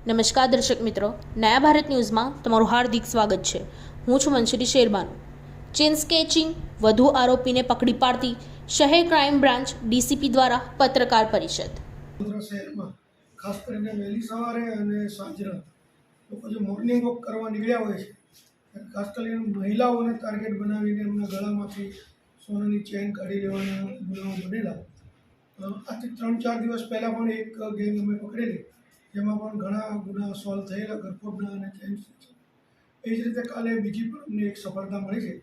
નમસ્કાર દર્શક મિત્રો, નયા ભારત ન્યૂઝમાં તમારું હાર્દિક સ્વાગત છે। હું છું મંશરી શેરબાનુ। ચેન સ્કેચિંગ વધુ આરોપીને પકડી પાડતી શહેર ક્રાઇમ બ્રાન્ચ ડીસીપી દ્વારા પત્રકાર પરિષદ। શહેરમાં ખાસ કરીને વહેલી સવારે અને સાંજના લોકો જે મોર્નિંગ વોક કરવા નીકળ્યા હોય છે, ખાસ કરીને મહિલાઓને ટાર્ગેટ બનાવીને એમના ગળામાંથી સોનાની ચેન કાઢી લેવાના ગુનાઓ બનેલા। આજથી 3-4 દિવસ પહેલાં પણ એક ગેંગ અમે પકડેલી, જેમાં પણ ઘણા ગુના સોલ્વ થયેલા, ગરફોડના અને ચેન સ્નેચિંગ। એ જ રીતે કાલે બીજી પણ અમને એક સફળતા મળી છે।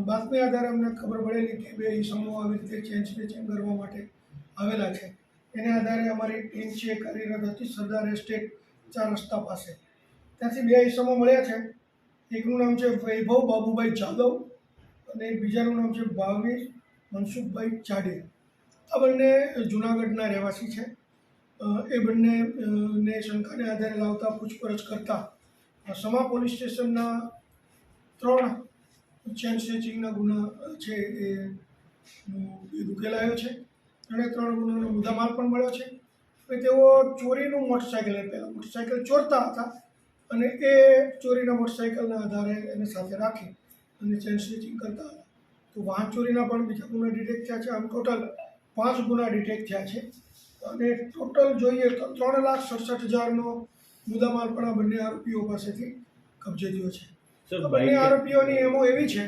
બાતમી આધારે અમને ખબર પડેલી કે બે ઈસમો આવી રીતે ચેન સ્નેચિંગ કરવા માટે આવેલા છે। એને આધારે અમારી ટીમ છે કાર્યરત હતી સરદાર એસ્ટેટ 4 રસ્તા પાસે। ત્યાંથી બે ઈસમો મળ્યા છે। એકનું નામ છે વૈભવ બાબુભાઈ જાદવ અને બીજાનું નામ છે ભાવેશ મનસુખભાઈ ચાડે। આ બંને જૂનાગઢના રહેવાસી છે। એ બંને શંકાને આધારે લાવતા પૂછપરછ કરતા સમા પોલીસ સ્ટેશનના 3 ચેન સ્નેચિંગના ગુના છે એ ઉકેલાયો છે અને 3 ગુનાનો મુદ્દામાલ પણ મળ્યો છે। અને તેઓ ચોરીનું મોટરસાઇકલ, પહેલાં મોટરસાઇકલ ચોરતા હતા અને એ ચોરીના મોટરસાઇકલના આધારે એને સાથે રાખી અને ચેન સ્નેચિંગ કરતા હતા। તો વાહન ચોરીના પણ બીજા ગુના ડિટેક્ટ થયા છે। આમ ટોટલ 5 ગુના ડિટેક્ટ થયા છે અને ટોટલ જોઈએ તો 3,67,000નો મુદ્દામાલ પણ આ બંને આરોપીઓ પાસેથી કબજે થયો છે। બંને આરોપીઓની એમો એવી છે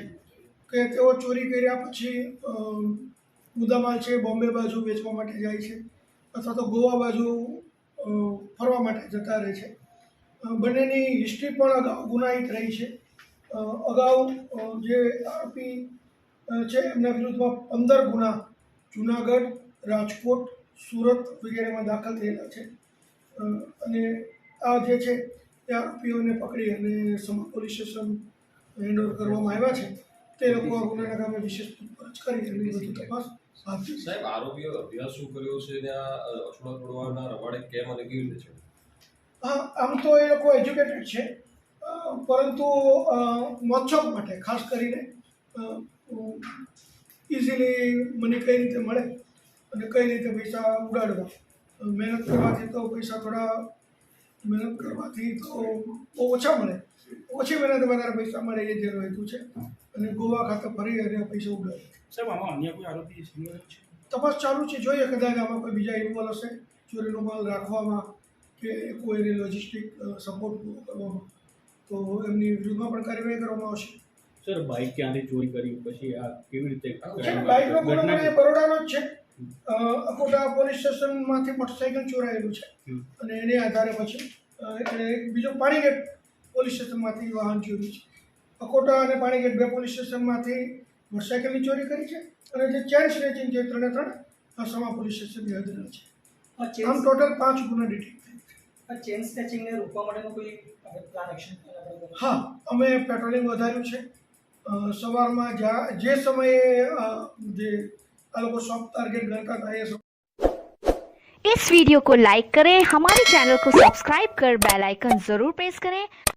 કે તેઓ ચોરી કર્યા પછી મુદ્દામાલ છે બોમ્બે બાજુ વેચવા માટે જાય છે અથવા તો ગોવા બાજુ ફરવા માટે જતા રહે છે। બંનેની હિસ્ટ્રી પણ અગાઉ ગુનાહિત રહી છે। અગાઉ જે આરોપી છે એમના વિરુદ્ધમાં 15 ગુના જૂનાગઢ, રાજકોટ, સુરત વગેરેમાં દાખલ થયેલા છે અને આ જે છે તે આરોપીઓને પકડી અને સમા પોલીસ સ્ટેશન હેન્ડઓવર કરવામાં આવ્યા છે। તે લોકો આ ગુનાના કામે વિશેષ પૂછપરછ કરી અને વધુ તપાસ હાથ ધરી। સાહેબ, આરોપીઓ અભ્યાસ શું કર્યો છે અને આ અછૂડા તોડવાના રવાડે કેમ અને કેવી રીતે છે? હા, આમ તો એ લોકો એજ્યુકેટેડ છે, પરંતુ મોજશોખ માટે ખાસ કરીને ઇઝીલી મની કઈ રીતે મળે અને કઈ રીતે પૈસા ઉડાડવા, મહેનત કરવાથી તો પૈસા થોડા મહેનત કરવાથી તો બહુ ઓછા મળે, ઓછી મહેનત વધારે પૈસા મળે એ જેનો હેતુ છે અને ગોવા ખાતે ફરી અને પૈસા ઉડાડે। સાહેબ, આમાં અન્ય કોઈ આરોપી સંડોવાયેલ છે? તપાસ ચાલુ છે, જોઈએ કદાચ આમાં કોઈ બીજા ઇન્વોલ્વ હશે ચોરીનો માલ રાખવામાં કે કોઈને લોજિસ્ટિક સપોર્ટ પૂરો કરવામાં, તો એમની વિરુદ્ધમાં પણ કાર્યવાહી કરવામાં આવશે। સર, બાઇક ક્યાંથી ચોરી કરી પછી આ કેવી રીતે બાઇકનો ગુનો મને બરોડાનો જ છે। અકોટા પોલીસ સ્ટેશનમાંથી મોટરસાઇકલ ચોરાયેલું છે અને એને આધારે પછી એણે બીજો પાણીગેટ પોલીસ સ્ટેશનમાંથી વાહન ચોર્યું છે। અકોટા અને પાણીગેટ 2 પોલીસ સ્ટેશનમાંથી મોટરસાઇકલની ચોરી કરી છે અને જે ચેન સ્નેચિંગ છે 3 આ સમા પોલીસ સ્ટેશનની હદના છે। આમ ટોટલ 5 ગુના ડિટેક્ટ થયા છે। આ ચેન સ્નેચિંગને રોકવા માટેનો કોઈ પ્લાન એક્શન? હા, અમે પેટ્રોલિંગ વધાર્યું છે। સવારમાં જે સમયે જે આ લોકો શોપ ટાર્ગેટ ગણતા હતા એ इस वीडियो को लाइक करें, हमारे चैनल को सब्सक्राइब कर बेल आइकन जरूर प्रेस करें